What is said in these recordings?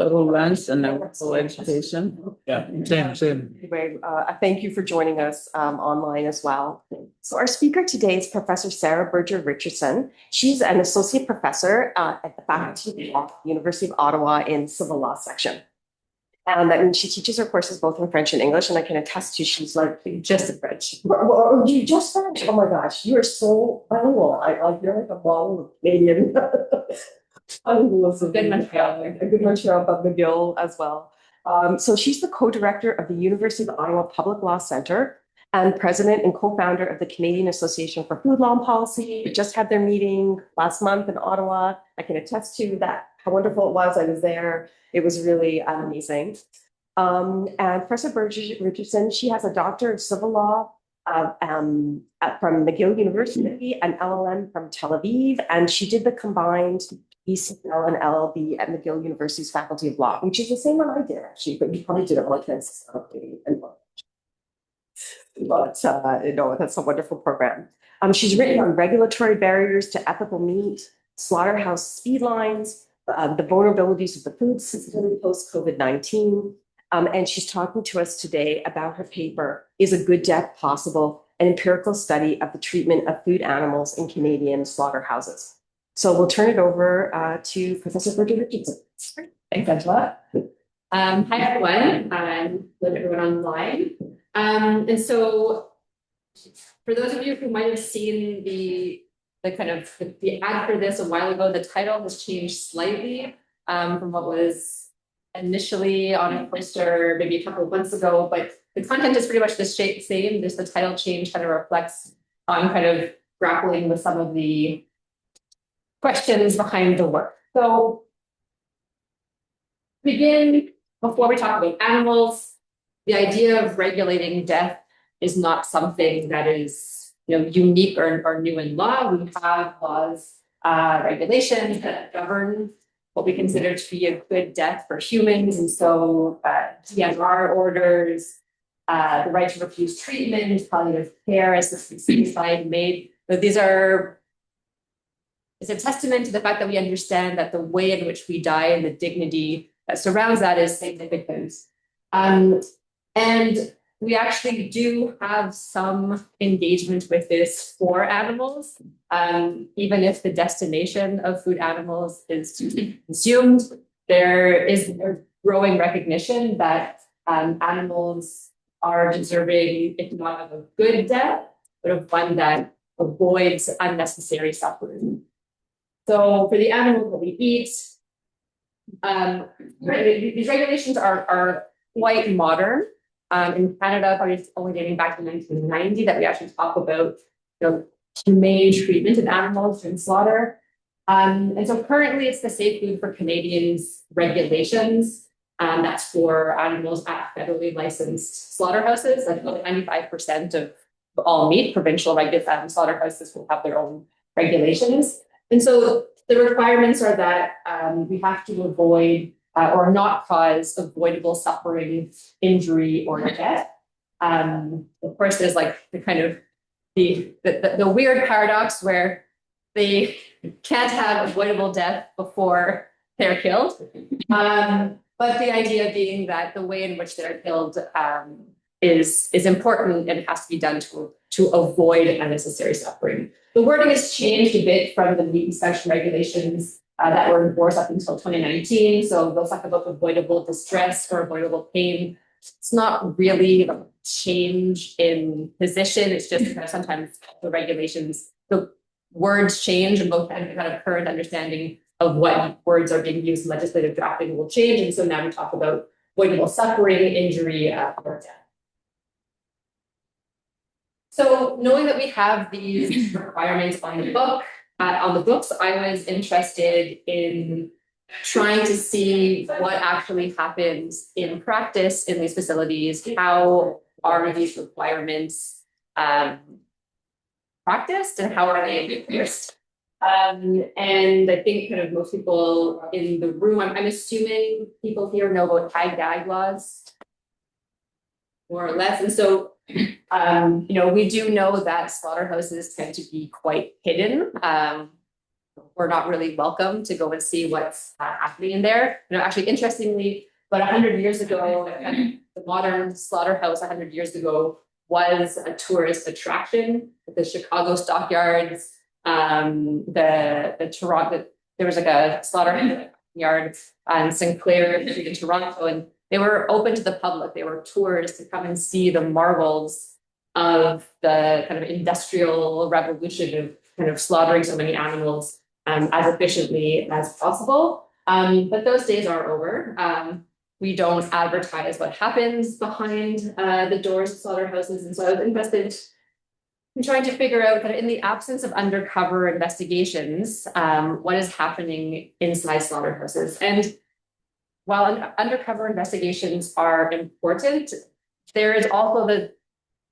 total rents and then full education. Yeah, same. Anyway, thank you for joining us online as well. So our speaker today is Professor Sarah Berger Richardson. She's an associate professor at the Faculty of Law, University of Ottawa in Civil Law section. And that means she teaches her courses both in French and English, and I can attest to she's like just in French. Or you just French? Oh my gosh, you are so bilingual. You're like a model of Canadian. Good Montreal, but McGill as well. So she's the co-director of the University of Ottawa Public Law Center and president and co-founder of the Canadian Association for Food Law and Policy. We just had their meeting last month in Ottawa. I can attest to that, how wonderful it was. I was there. It was really amazing. And Professor Berger Richardson, she has a doctor of civil law from McGill University, an LLM from Tel Aviv, and she did the combined ECL and LLB at McGill University's Faculty of Law, which is the same one I did actually, but you probably did it more consistently. But no, that's a wonderful program. She's written on regulatory barriers to ethical meat, slaughterhouse speed lines, the vulnerabilities of the food system post-COVID-19. And she's talking to us today about her paper, Is a Good Death Possible? An empirical study of the treatment of food animals in Canadian slaughterhouses. So we'll turn it over to Professor Berger Richardson. Thanks, Angela. Hi, everyone. Hello, everyone online. And so for those of you who might have seen the ad for this a while ago, the title has changed slightly from what was initially on a poster maybe a couple of months ago, but the content is pretty much the same. Just the title change kind of reflects on kind of grappling with some of the questions behind the work. So begin, before we talk about animals, the idea of regulating death is not something that is unique or new in law. We have laws, regulations that govern what we consider to be a good death for humans. And so DNR orders, the right to refuse treatment, palliative care, assisted suicide made. But these are, it's a testament to the fact that we understand that the way in which we die and the dignity that surrounds that is significant. And we actually do have some engagement with this for animals, even if the destination of food animals is to be consumed. There is a growing recognition that animals are deserving, if not of a good death, but of one that avoids unnecessary suffering. So for the animals that we eat, these regulations are quite modern. In Canada, probably it's only dating back to 1990 that we actually talk about humane treatment of animals during slaughter. And so currently it's the Safe Food for Canadians regulations. That's for animals at federally licensed slaughterhouses. Like 95% of all meat, provincial slaughterhouses will have their own regulations. And so the requirements are that we have to avoid or not cause avoidable suffering, injury, or death. Of course, there's like the weird paradox where they can't have avoidable death before they're killed. But the idea being that the way in which they're killed is important, and it has to be done to avoid unnecessary suffering. The wording has changed a bit from the meat inspection regulations that were in force up until 2019. So they'll talk about avoidable distress or avoidable pain. It's not really a change in position. It's just sometimes the regulations, the words change, and both kind of current understanding of what words are being used in legislative drafting will change. And so now we talk about avoidable suffering, injury, or death. So knowing that we have these requirements on the books, I was interested in trying to see what actually happens in practice in these facilities. How are these requirements practiced, and how are they enforced? And I think kind of most people in the room, I'm assuming people here know about high gag laws, more or less. And so, we do know that slaughterhouses tend to be quite hidden. we're not really welcome to go and see what's happening in there. Actually, interestingly, about 100 years ago, the modern slaughterhouse 100 years ago was a tourist attraction. The Chicago stockyards, the Toronto, there was like a slaughterhouse yard in Sinclair in Toronto, and they were open to the public. They were tours to come and see the marvels of the kind of industrial revolution of kind of slaughtering so many animals as efficiently as possible. But those days are over. We don't advertise what happens behind the doors of slaughterhouses. And so I was interested in trying to figure out that in the absence of undercover investigations, what is happening inside slaughterhouses. And while undercover investigations are important, there is also the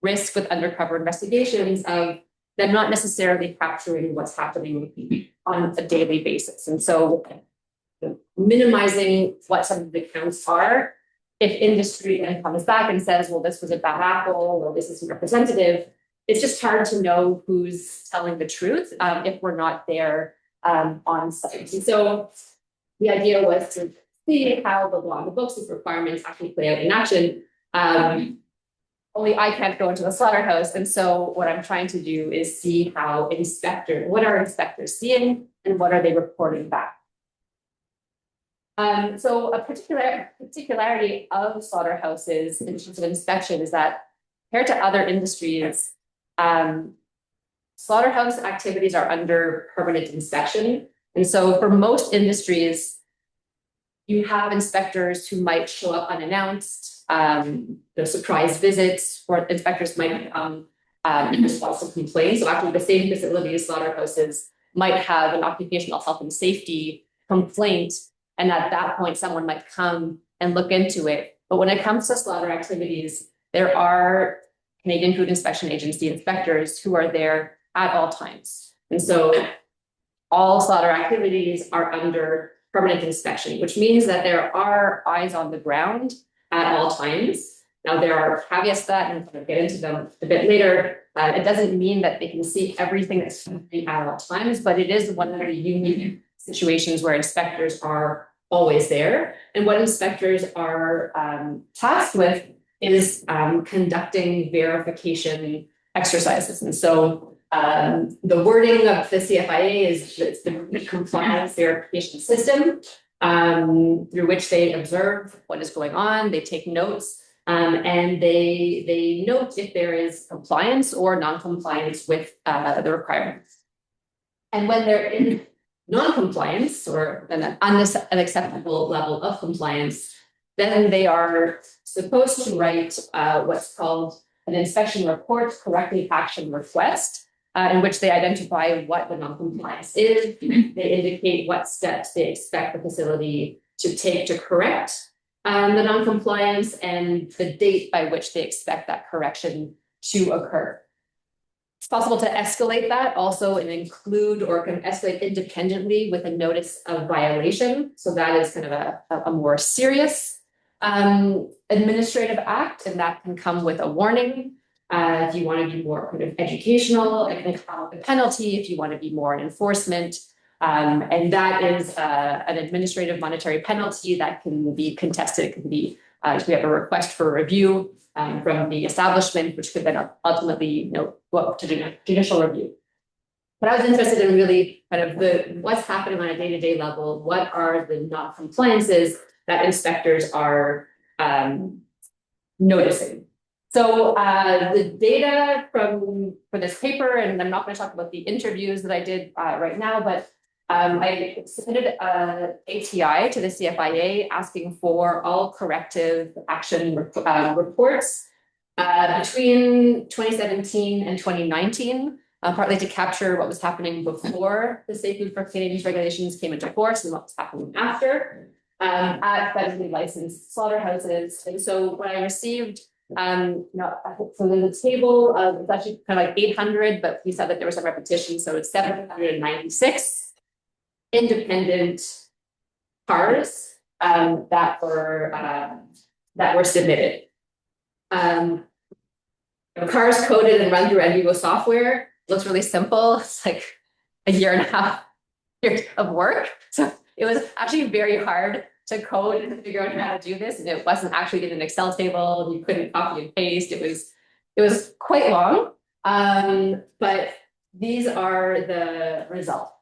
risk with undercover investigations of them not necessarily capturing what's happening on a daily basis. And so minimizing what some of the counts are, if industry then comes back and says, well, this was a bad apple, or this isn't representative, it's just hard to know who's telling the truth if we're not there on site. And so the idea was to see how the law, the books, these requirements actually play out in action. Only I can't go into the slaughterhouse. And so what I'm trying to do is see how what are inspectors seeing and what are they reporting back? So a particularity of slaughterhouses in terms of inspection is that compared to other industries, slaughterhouse activities are under permanent inspection. And so for most industries, you have inspectors who might show up unannounced, surprise visits, or inspectors might come in response to complaints. So actually the same facility as slaughterhouses might have an occupational health and safety complaint. And at that point, someone might come and look into it. But when it comes to slaughter activities, there are Canadian Food Inspection Agency inspectors who are there at all times. And so all slaughter activities are under permanent inspection, which means that there are eyes on the ground at all times. Now, there are caveats to that, and I'm going to get into them a bit later. It doesn't mean that they can see everything that's happening at all times, but it is one of the unique situations where inspectors are always there. And what inspectors are tasked with is conducting verification exercises. And so the wording of the CFIA is it's the compliance verification system through which they observe what is going on, they take notes, and they note if there is compliance or non-compliance with the requirements. And when there is non-compliance or an unacceptable level of compliance, then they are supposed to write what's called an inspection report corrective action request, in which they identify what the non-compliance is. They indicate what steps they expect the facility to take to correct the non-compliance and the date by which they expect that correction to occur. It's possible to escalate that also and include or can escalate independently with a notice of violation. So that is kind of a more serious administrative act, and that can come with a warning. If you want to be more kind of educational, it can come with a penalty if you want to be more in enforcement. And that is an administrative monetary penalty that can be contested. It can be, we have a request for review from the establishment, which could then ultimately go up to judicial review. But I was interested in really kind of what's happening on a day-to-day level. What are the non-compliances that inspectors are noticing? So the data for this paper, and I'm not going to talk about the interviews that I did right now, but I submitted an ATI to the CFIA asking for all corrective action reports between 2017 and 2019, partly to capture what was happening before the Safe Food for Canadians regulations came into force and what was happening after at federally licensed slaughterhouses. And so when I received, so there's a table of, it's actually kind of like 800, but we said that there was a repetition, so it's 796 independent cars that were submitted. Cars coded and run through NVivo software. Looks really simple. It's like a year and a half years of work. So it was actually very hard to code and figure out how to do this. And it wasn't actually in an Excel table. You couldn't copy and paste. It was quite long. But these are the results.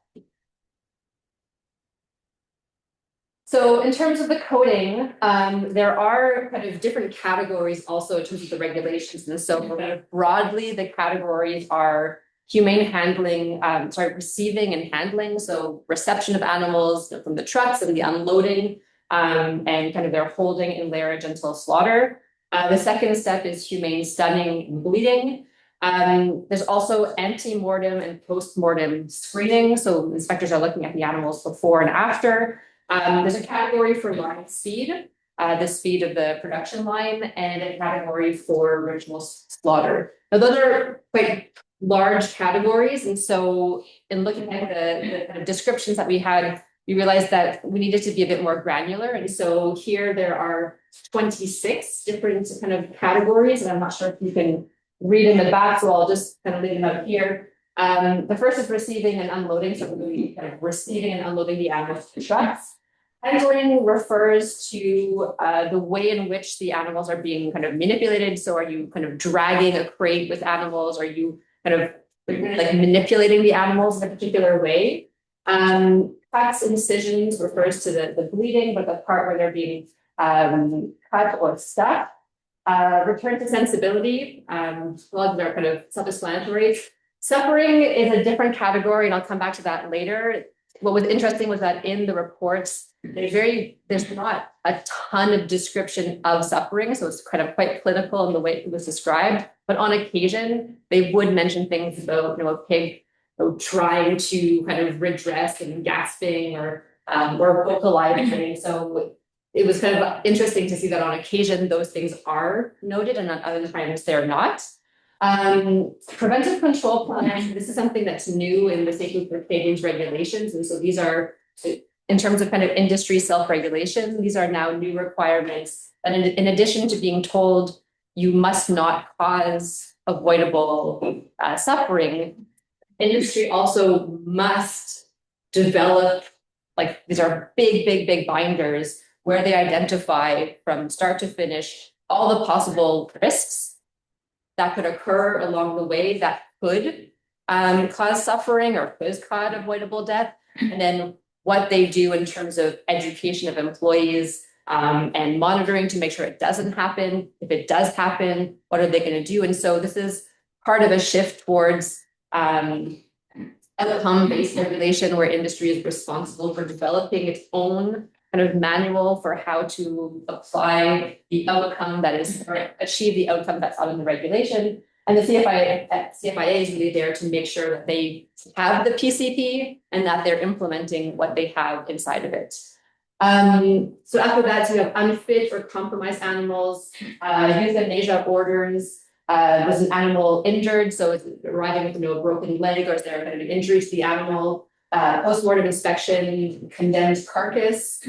So in terms of the coding, there are kind of different categories also in terms of the regulations. And so kind of broadly, the categories are humane handling, receiving and handling. So reception of animals from the trucks and the unloading, and kind of their holding in lairage until slaughter. The second step is humane stunning and bleeding. There's also ante-mortem and post-mortem screening. So inspectors are looking at the animals before and after. There's a category for line speed, the speed of the production line, and a category for ritual slaughter. Now, those are quite large categories. And so in looking at the kind of descriptions that we had, we realized that we needed to be a bit more granular. And so here there are 26 different kind of categories, and I'm not sure if you can read in the back, so I'll just kind of leave them out here. The first is receiving and unloading. So we're going to be kind of receiving and unloading the animals to trucks. Handling refers to the way in which the animals are being kind of manipulated. So are you kind of dragging a crate with animals? Are you kind of like manipulating the animals in a particular way? Cuts, incisions refers to the bleeding, but the part where they're being cut or stuck. Return to sensibility, a lot of them are kind of self-explanatory. Suffering is a different category, and I'll come back to that later. What was interesting was that in the reports, there's not a ton of description of suffering, so it's kind of quite clinical in the way it was described. But on occasion, they would mention things about, a pig trying to kind of redress and gasping or vocalizing. So it was kind of interesting to see that on occasion those things are noted, and on other times they're not. Preventive control plans. This is something that's new in the Safety for Canadians regulations, and so these are, in terms of kind of industry self-regulation, these are now new requirements. And in addition to being told you must not cause avoidable suffering, industry also must develop, like these are big binders where they identify from start to finish all the possible risks that could occur along the way that could cause suffering or could cause avoidable death, and then what they do in terms of education of employees and monitoring to make sure it doesn't happen. If it does happen, what are they going to do? And so this is part of a shift towards outcome-based regulation, where industry is responsible for developing its own kind of manual for how to apply the outcome that is, or achieve the outcome that's out in the regulation. And the CFIA is really there to make sure that they have the PCP and that they're implementing what they have inside of it. So after that, you have unfit or compromised animals, euthanasia orders. Was an animal injured? So it's arriving with a broken leg, or is there kind of an injury to the animal? Post-mortem inspection, condemned carcass,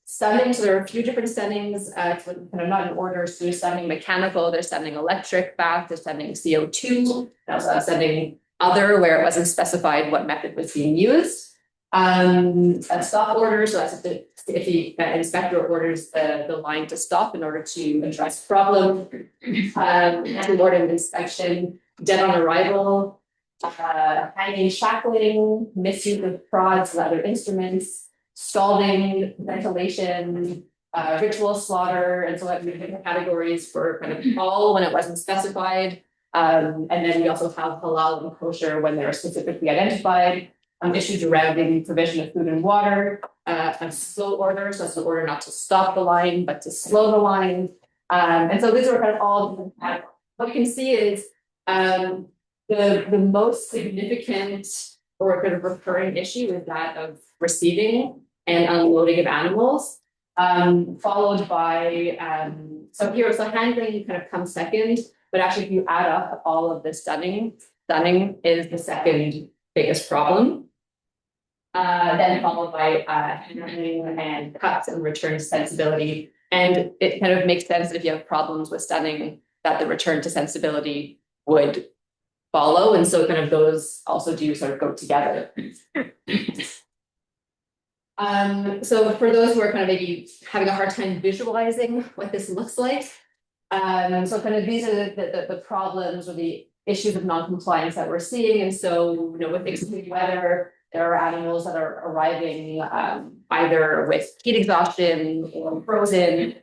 stunning. So there are a few different stunnings, kind of not in order. So there's stunning mechanical, there's stunning electric bath, there's stunning CO2, there's stunning other, where it wasn't specified what method was being used. A stop order, so that's if the inspector orders the line to stop in order to address the problem. Post-mortem inspection, dead on arrival, hanging, shackling, misuse of prods and other instruments, scalding, ventilation, ritual slaughter, and so that we have different categories for kind of all when it wasn't specified. And then we also have halal and kosher when they're specifically identified. Issues around the provision of food and water, a slow order, so that's an order not to stop the line, but to slow the line. And so these are kind of all different categories. What you can see is the most significant or kind of recurring issue is that of receiving and unloading of animals, followed by, so handling kind of comes second, but actually if you add up all of the stunning is the second biggest problem. Then followed by handling and cuts and return to sensibility. And it kind of makes sense that if you have problems with stunning, that the return to sensibility would follow. And so kind of those also do sort of go together. So for those who are kind of maybe having a hard time visualizing what this looks like, so kind of these are the problems or the issues of non-compliance that we're seeing. And so, with extreme weather, there are animals that are arriving either with heat exhaustion or frozen.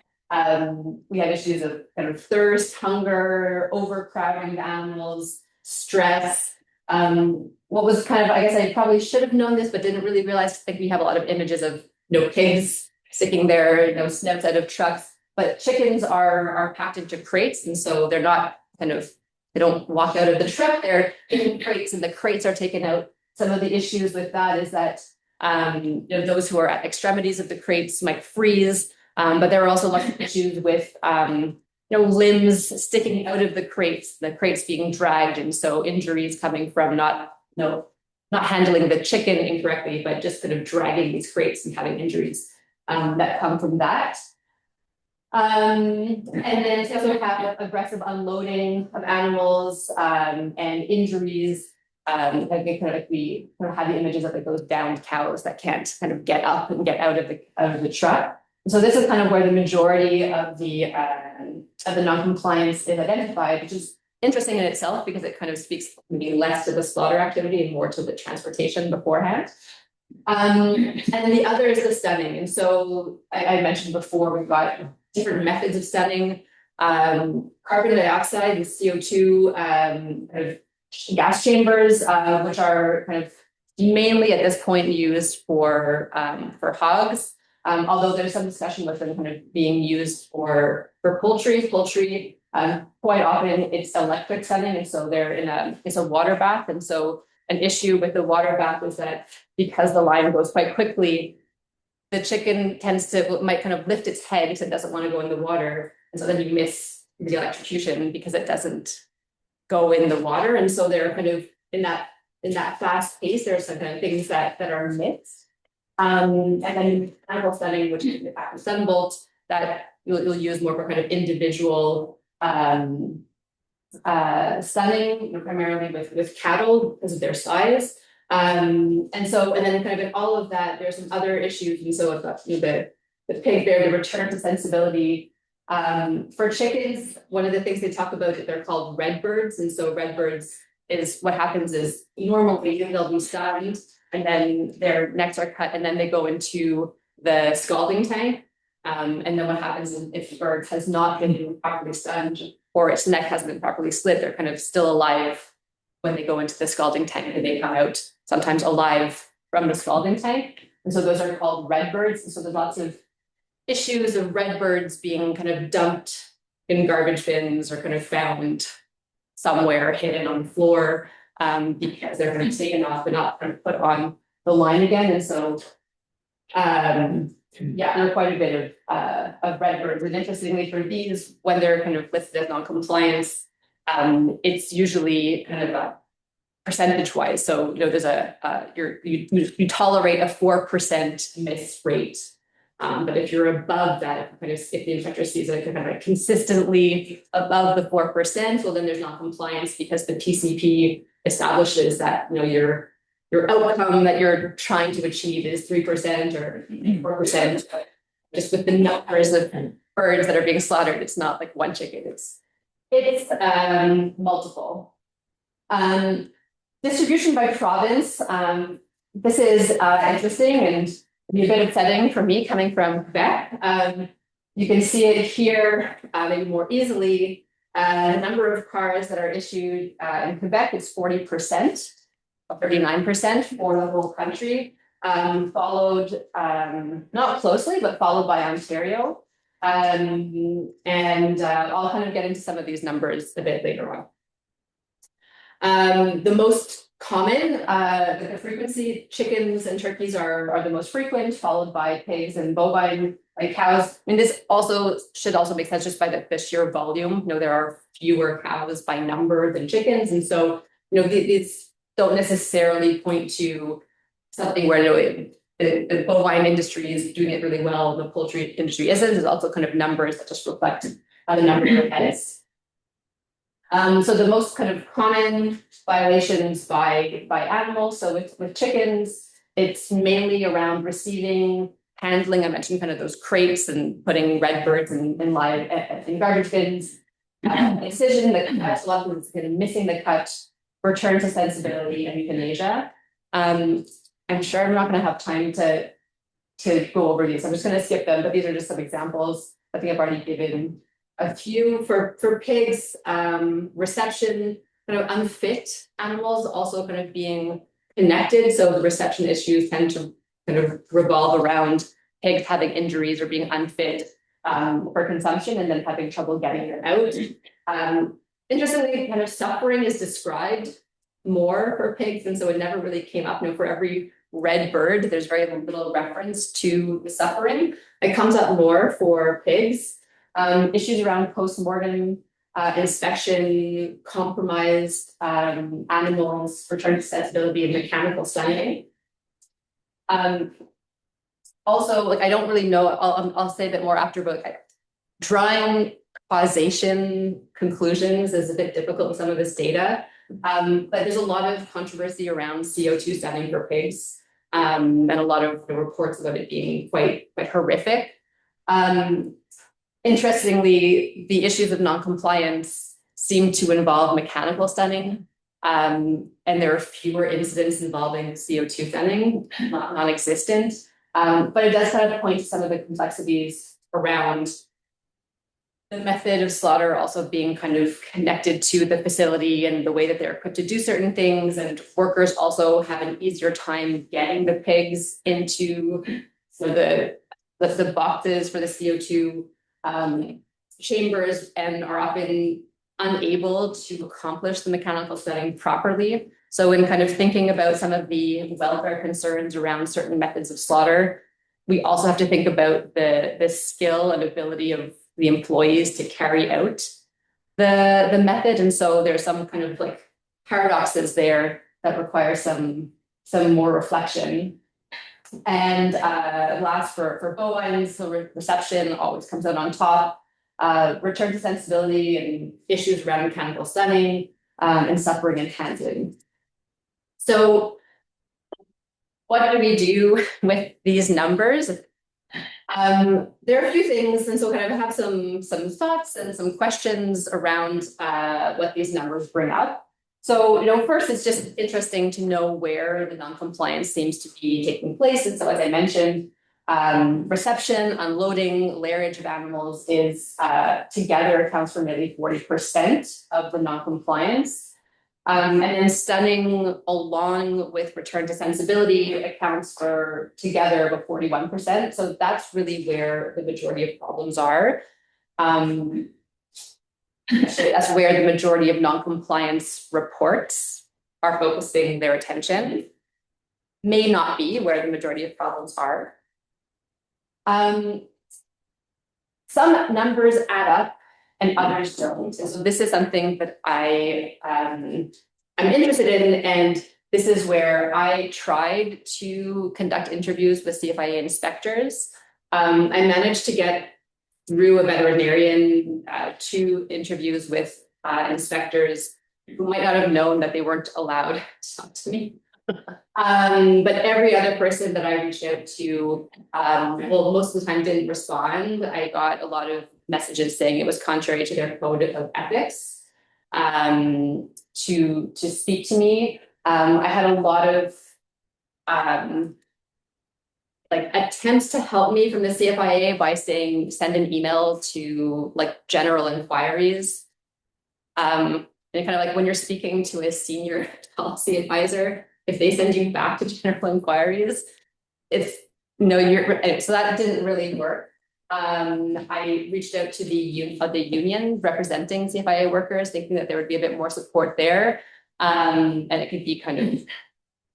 We have issues of kind of thirst, hunger, overcrowding of animals, stress. What was kind of, I guess I probably should have known this, but didn't really realize, like we have a lot of images of pigs sticking their snouts out of trucks, but chickens are packed into crates. And so they're not they don't walk out of the truck, they're in crates and the crates are taken out. Some of the issues with that is that those who are at extremities of the crates might freeze, but there are also lots of issues with limbs sticking out of the crates being dragged, and so injuries coming from not handling the chicken incorrectly, but just kind of dragging these crates and having injuries that come from that. And then we also have aggressive unloading of animals and injuries. We have the images of those downed cows that can't kind of get up and get out of the truck. So this is kind of where the majority of the non-compliance is identified, which is interesting in itself because it kind of speaks maybe less to the slaughter activity and more to the transportation beforehand. And then the other is the stunning. And so I mentioned before, we've got different methods of stunning, carbon dioxide and CO2 kind of gas chambers, which are kind of mainly at this point used for hogs. Although there's some discussion with them kind of being used for poultry. Poultry, quite often it's electric stunning, and so it's a water bath. And so an issue with the water bath is that because the line goes quite quickly, the chicken might kind of lift its head because it doesn't want to go in the water. And so then you miss the electrocution because it doesn't go in the water. And so they're kind of in that fast pace, there are some kind of things that are mixed. And then animal stunning, which is the stun bolt, that you'll use more for kind of individual stunning, primarily with cattle because of their size. And then kind of in all of that, there's some other issues. And so I've got the pig there, the return to sensibility. For chickens, one of the things they talk about, they're called red birds. And so red birds is what happens is normally they'll be stunned and then their necks are cut and then they go into the scalding tank. And then what happens is if the bird has not been properly stunned or its neck hasn't been properly slit, they're kind of still alive when they go into the scalding tank and they come out sometimes alive from the scalding tank. And so those are called red birds. And so there's lots of issues of red birds being kind of dumped in garbage bins or kind of found somewhere hidden on the floor because they're kind of taken off and not kind of put on the line again. And so, there are quite a bit of red birds. And interestingly, for these, when they're kind of listed as non-compliance, it's usually kind of a percentage-wise. So there's you tolerate a 4% miss rate, but if you're above that, if the inspector sees it kind of consistently above the 4%, well then there's non-compliance because the PCP establishes that your outcome that you're trying to achieve is 3% or 4%. Just with the numbers of birds that are being slaughtered, it's not like one chicken. It's multiple. Distribution by province. This is interesting and a bit upsetting for me coming from Quebec. You can see it here maybe more easily. The number of cars that are issued in Quebec is 40%, 39% for the whole country. Followed, not closely, but followed by Ontario. And I'll kind of get into some of these numbers a bit later on. The most common, the frequency, chickens and turkeys are the most frequent, followed by pigs and bovine, like cows. And this should also make sense just by the sheer volume. There are fewer cows by number than chickens. And so, these don't necessarily point to something where the bovine industry is doing it really well and the poultry industry isn't. There's also kind of numbers that just reflect the number of heads. So the most kind of common violations by animals. So with chickens, it's mainly around receiving, handling. I mentioned kind of those crates and putting red birds in live in garbage bins. Incision, the cut, a lot of it's kind of missing the cut, return to sensibility, and euthanasia. I'm sure I'm not going to have time to go over these. I'm just going to skip them, but these are just some examples. I think I've already given a few for pigs. Reception, kind of unfit animals also kind of being connected. So the reception issues tend to kind of revolve around pigs having injuries or being unfit for consumption and then having trouble getting them out. Interestingly, kind of suffering is described more for pigs, and so it never really came up. For every red bird, there's very little reference to the suffering. It comes up more for pigs. Issues around post-mortem inspection, compromised animals, return to sensibility, and mechanical stunning. Also, like, I don't really know, I'll say a bit more after, but drawing causation conclusions is a bit difficult with some of this data. But there's a lot of controversy around CO2 stunning for pigs, and a lot of reports about it being quite horrific. Interestingly, the issues of non-compliance seem to involve mechanical stunning, and there are fewer incidents involving CO2 stunning, non-existent. But it does kind of point to some of the complexities around the method of slaughter also being kind of connected to the facility and the way that they're equipped to do certain things. And workers also have an easier time getting the pigs into the boxes for the CO2 chambers, and are often unable to accomplish the mechanical stunning properly. So in kind of thinking about some of the welfare concerns around certain methods of slaughter, we also have to think about the skill and ability of the employees to carry out the method. And so there's some kind of like paradoxes there that require some more reflection. And last for bovines, so reception always comes out on top. Return to sensibility and issues around mechanical stunning, and suffering and handling. So what do we do with these numbers? There are a few things, and so kind of have some thoughts and some questions around what these numbers bring up. So, first, it's just interesting to know where the non-compliance seems to be taking place. And so, as I mentioned, reception, unloading, lairage of animals is together accounts for nearly 40% of the non-compliance. And then stunning along with return to sensibility accounts for together about 41%. So that's really where the majority of problems are. That's where the majority of non-compliance reports are focusing their attention. May not be where the majority of problems are. Some numbers add up and others don't. And so this is something that I'm interested in, and this is where I tried to conduct interviews with CFIA inspectors. I managed to get through a veterinarian 2 interviews with inspectors who might not have known that they weren't allowed to talk to me. But every other person that I reached out to, most of the time didn't respond. I got a lot of messages saying it was contrary to their code of ethics to speak to me. I had a lot of attempts to help me from the CFIA by saying send an email to general inquiries. And kind of like when you're speaking to a senior policy advisor, if they send you back to general inquiries, it's so that didn't really work. I reached out to the union representing CFIA workers, thinking that there would be a bit more support there, and it could be kind of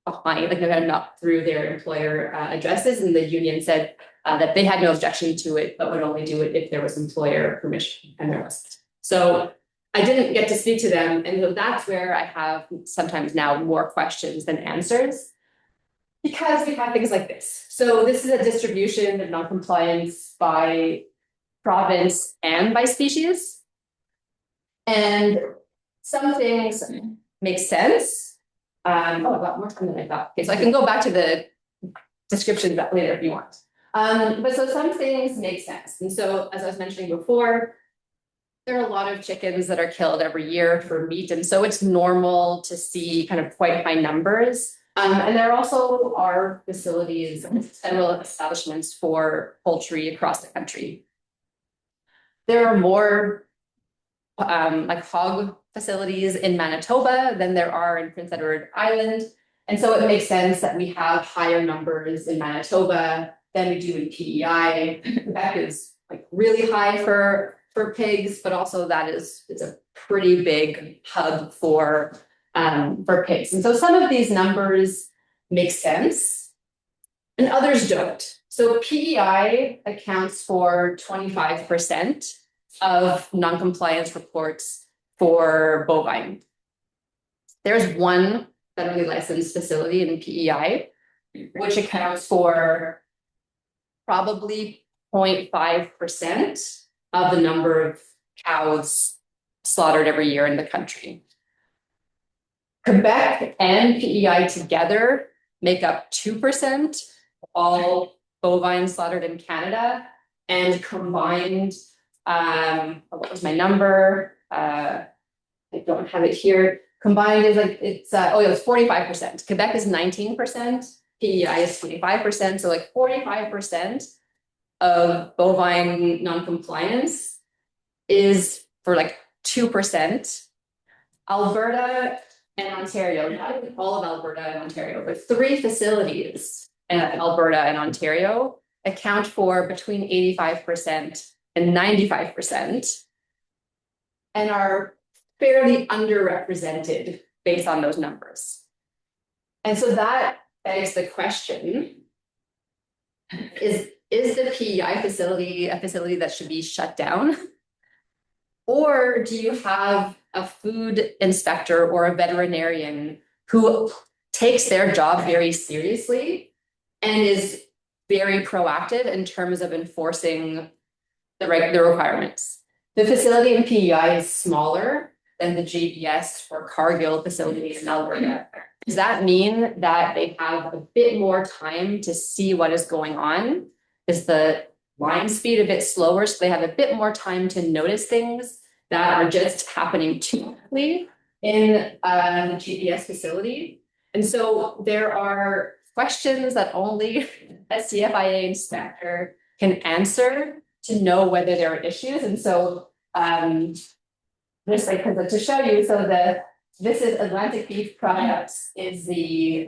behind, not through their employer addresses. And the union said that they had no objection to it, but would only do it if there was employer permission, and there wasn't. So I didn't get to speak to them, and so that's where I have sometimes now more questions than answers, because we have things like this. So this is a distribution of non-compliance by province and by species. And some things make sense. Oh, I got more time than I thought. Okay, so I can go back to the description later if you want. But so some things make sense. And so, as I was mentioning before, there are a lot of chickens that are killed every year for meat. And so it's normal to see kind of quite high numbers. And there also are facilities and federal establishments for poultry across the country. There are more like hog facilities in Manitoba than there are in Prince Edward Island. And so it makes sense that we have higher numbers in Manitoba than we do in PEI. Quebec is like really high for pigs, but also it's a pretty big hub for pigs. And so some of these numbers make sense and others don't. So PEI accounts for 25% of non-compliance reports for bovine. There's one federally licensed facility in PEI, which accounts for probably 0.5% of the number of cows slaughtered every year in the country. Quebec and PEI together make up 2% of all bovine slaughtered in Canada, and combined, what was my number? I don't have it here. Combined is like, it's 45%. Quebec is 19%, PEI is 25%. So like 45% of bovine non-compliance is for like 2%. Alberta and Ontario, not even all of Alberta and Ontario, but 3 facilities in Alberta and Ontario account for between 85% and 95% and are fairly underrepresented based on those numbers. And so that begs the question, is the PEI facility a facility that should be shut down? Or do you have a food inspector or a veterinarian who takes their job very seriously and is very proactive in terms of enforcing the requirements? The facility in PEI is smaller than the JBS or Cargill facilities in Alberta. Does that mean that they have a bit more time to see what is going on? Is the line speed a bit slower, so they have a bit more time to notice things that are just happening too quickly in the GPS facility? And so there are questions that only a CFIA inspector can answer to know whether there are issues. And so this, like, to show you, this is Atlantic Beef Products is the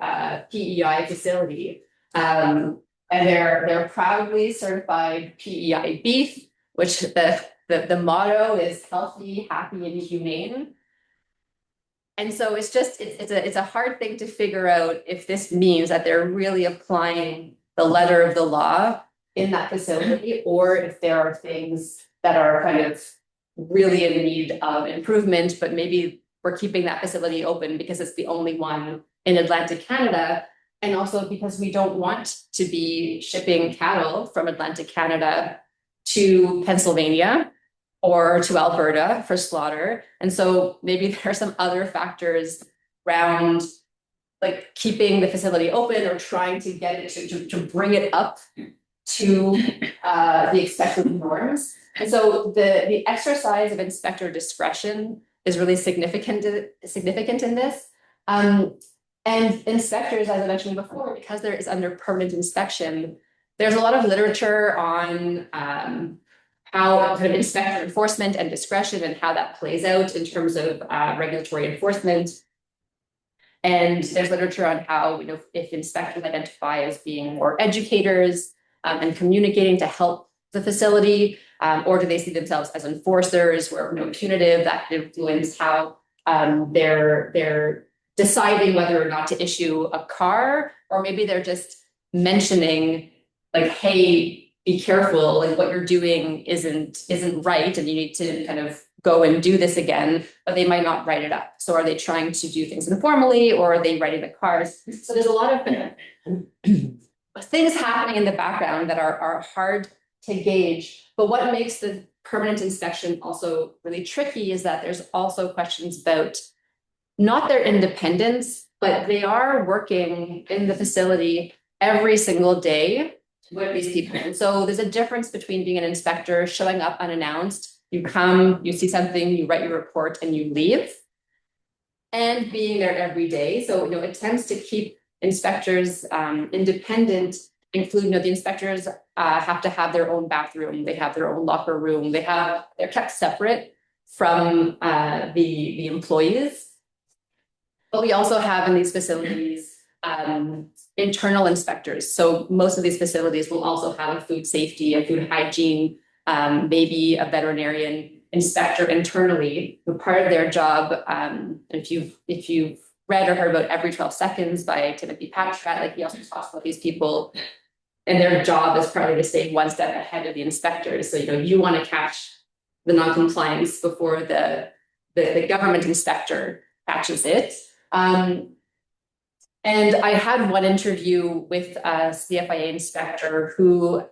PEI facility. And they're proudly certified PEI beef, which the motto is healthy, happy, and humane. And so it's a hard thing to figure out if this means that they're really applying the letter of the law in that facility, or if there are things that are kind of really in need of improvement, but maybe we're keeping that facility open because it's the only one in Atlantic Canada. And also because we don't want to be shipping cattle from Atlantic Canada to Pennsylvania or to Alberta for slaughter. And so maybe there are some other factors around like keeping the facility open or trying to get it to bring it up to the expected norms. And so the exercise of inspector discretion is really significant in this. And inspectors, as I mentioned before, because there is under permanent inspection, there's a lot of literature on how kind of inspector enforcement and discretion and how that plays out in terms of regulatory enforcement. And there's literature on how, if inspectors identify as being more educators and communicating to help the facility, or do they see themselves as enforcers where punitive, that can influence how they're deciding whether or not to issue a car, or maybe they're just mentioning like, hey, be careful, like what you're doing isn't right, and you need to kind of go and do this again, but they might not write it up. So are they trying to do things informally, or are they writing the cars? So there's a lot of things happening in the background that are hard to gauge. But what makes the permanent inspection also really tricky is that there's also questions about not their independence, but they are working in the facility every single day with these people. And so there's a difference between being an inspector, showing up unannounced, you come, you see something, you write your report and you leave, and being there every day. So, it tends to keep inspectors independent, including, the inspectors have to have their own bathroom, they have their own locker room, they're kept separate from the employees. But we also have in these facilities internal inspectors. So most of these facilities will also have a food safety, a food hygiene, maybe a veterinarian inspector internally, who part of their job. If you've read or heard about Every 12 Seconds by Timothy Patrick, like he also talks about these people, and their job is partly to stay one step ahead of the inspectors. So you want to catch the non-compliance before the government inspector catches it. And I had one interview with a CFIA inspector who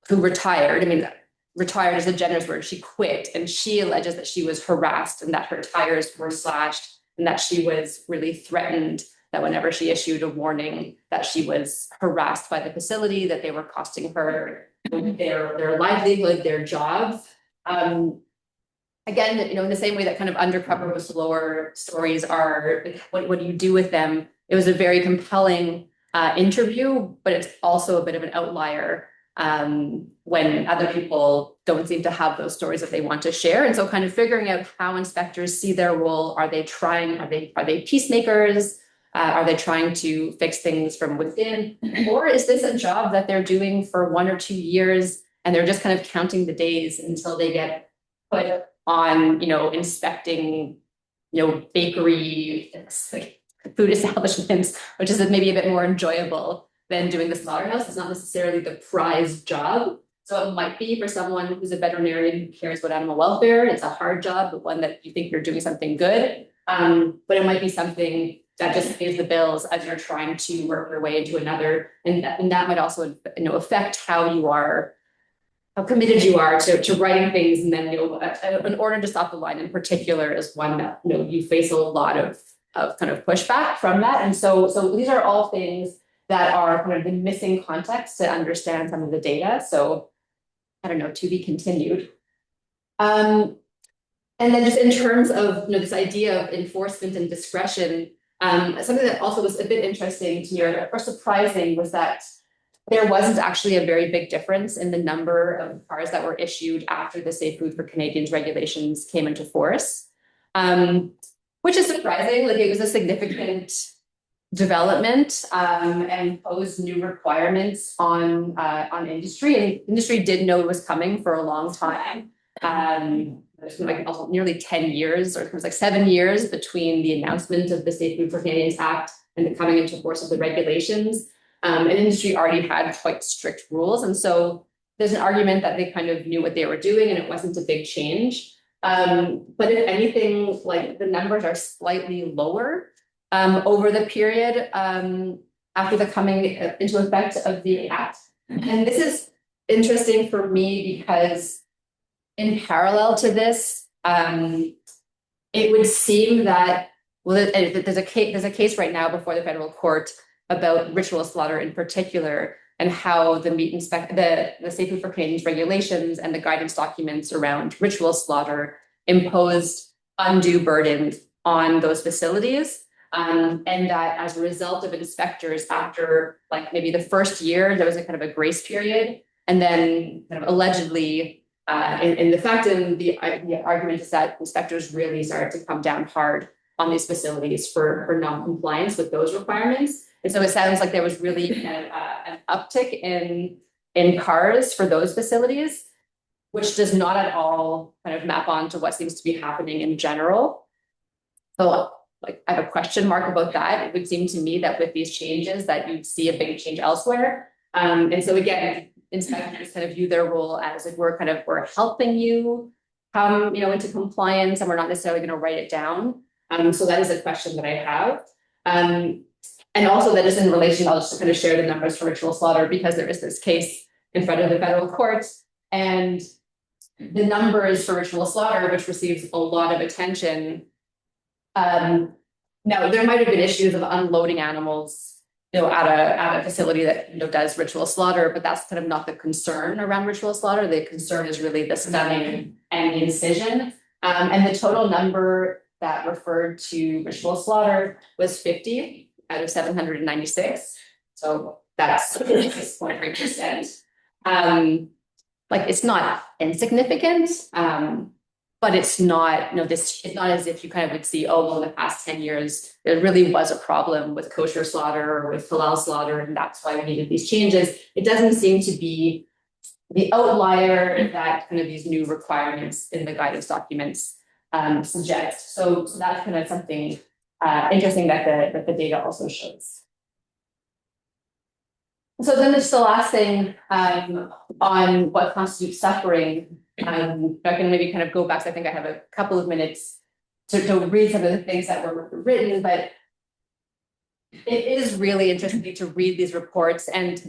retired. I mean, retired is a generous word. She quit, and she alleges that she was harassed and that her tires were slashed and that she was really threatened, that whenever she issued a warning, that she was harassed by the facility, that they were costing her their livelihood, their jobs. Again, in the same way that kind of undercover whistleblower stories are, what do you do with them? It was a very compelling interview, but it's also a bit of an outlier when other people don't seem to have those stories that they want to share. And so kind of figuring out how inspectors see their role. Are they peacemakers? Are they trying to fix things from within? Or is this a job that they're doing for 1 or 2 years and they're just kind of counting the days until they get put on, inspecting, bakery, food establishments, which is maybe a bit more enjoyable than doing the slaughterhouse. It's not necessarily the prize job. So it might be for someone who's a veterinarian who cares about animal welfare. It's a hard job, but one that you think you're doing something good. But it might be something that just pays the bills as you're trying to work your way into another. And that might also, affect how committed you are to writing things. And then, an order to stop the line in particular is one that, you face a lot of kind of pushback from that. And so these are all things that are kind of the missing context to understand some of the data. So I don't know, to be continued. And then just in terms of, this idea of enforcement and discretion, something that also was a bit interesting to me or surprising was that there wasn't actually a very big difference in the number of cars that were issued after the Safe Food for Canadians regulations came into force, which is surprising. Like, it was a significant development and posed new requirements on industry. And industry did know it was coming for a long time. There's like nearly 10 years, or it was like 7 years between the announcement of the Safe Food for Canadians Act and the coming into force of the regulations. And industry already had quite strict rules. And so there's an argument that they kind of knew what they were doing and it wasn't a big change. But if anything, like, the numbers are slightly lower over the period after the coming into effect of the Act. And this is interesting for me because in parallel to this, it would seem that, there's a case right now before the federal court about ritual slaughter in particular, and how the the Safe Food for Canadians regulations and the guidance documents around ritual slaughter imposed undue burdens on those facilities. And that as a result of inspectors, after like maybe the first year, there was a kind of a grace period. And then kind of allegedly, in the fact, and the argument is that inspectors really started to come down hard on these facilities for non-compliance with those requirements. And so it sounds like there was really an uptick in cars for those facilities, which does not at all kind of map on to what seems to be happening in general. So, like, I have a question mark about that. It would seem to me that with these changes that you'd see a big change elsewhere. And so again, inspectors kind of view their role as if we're helping you come, into compliance, and we're not necessarily going to write it down. So that is a question that I have. And also that is in relation, I'll just kind of share the numbers for ritual slaughter because there is this case in front of the federal court. And the numbers for ritual slaughter, which receives a lot of attention. Now there might have been issues of unloading animals, at a facility that does ritual slaughter, but that's kind of not the concern around ritual slaughter. The concern is really the stunning and the incision. And the total number that referred to ritual slaughter was 50 out of 796. So that's 6.3%. It's not insignificant, but it's not, it's not as if you kind of would see, oh, well, in the past 10 years, there really was a problem with kosher slaughter or with halal slaughter, and that's why we needed these changes. It doesn't seem to be the outlier that kind of these new requirements in the guidance documents suggest. So that's kind of something interesting that the data also shows. So then there's the last thing on what constitutes suffering. I can maybe kind of go back. So I think I have a couple of minutes to read some of the things that were written, but it is really interesting to read these reports. And,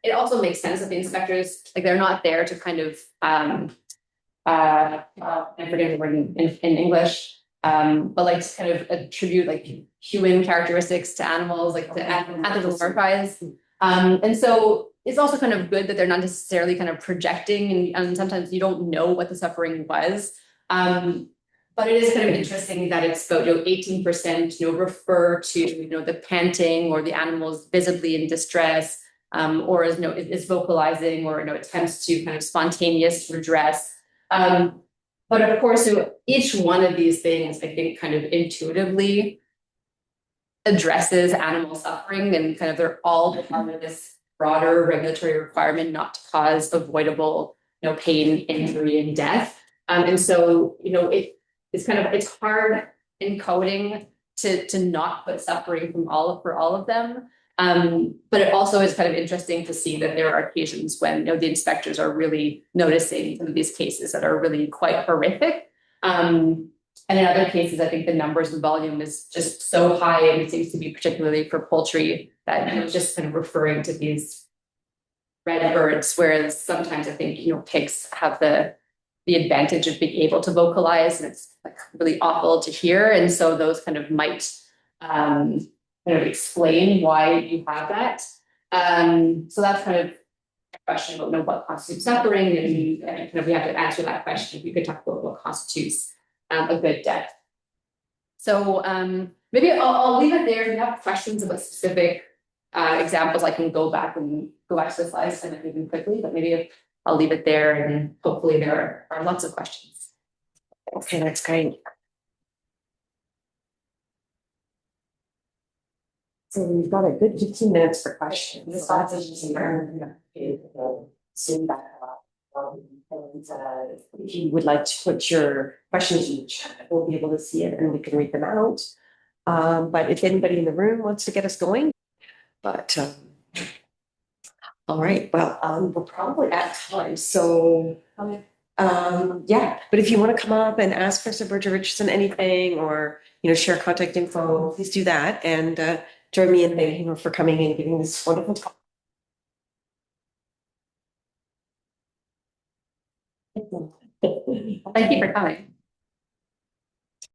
it also makes sense that the inspectors, they're not there to kind of, I forget the word in English, but to kind of attribute human characteristics to animals, to anthropomorphize. And so it's also kind of good that they're not necessarily kind of projecting, and sometimes you don't know what the suffering was. But it is kind of interesting that it's about 18% refer to the panting or the animals visibly in distress, or is vocalizing or attempts to kind of spontaneous redress. But of course, each one of these things, I think, kind of intuitively addresses animal suffering, and kind of they're all part of this broader regulatory requirement not to cause avoidable pain, injury, and death. And so it's hard in coding to not put suffering for all of them. But it also is kind of interesting to see that there are occasions when the inspectors are really noticing some of these cases that are really quite horrific. And in other cases, I think the numbers and volume is just so high, and it seems to be particularly for poultry that just kind of referring to these red birds, whereas sometimes I think pigs have the advantage of being able to vocalize, and it's really awful to hear, and so those kind of might kind of explain why you have that. So that's kind of a question about what constitutes suffering, and kind of we have to answer that question. We could talk about what constitutes a good death. So maybe I'll leave it there. If you have questions about specific examples, I can go back to the slides and maybe quickly, but maybe I'll leave it there, and hopefully there are lots of questions. Okay, that's great. So we've got a good 15 minutes for questions. And if you would like to put your questions in the chat, we'll be able to see it and we can read them out. But if anybody in the room wants to get us going, all right, well, we're probably at time. So, yeah, but if you want to come up and ask for Sarah Berger Richardson anything, or, share contact info, please do that. And join me in thanking her for coming and giving this wonderful talk. Thank you for coming.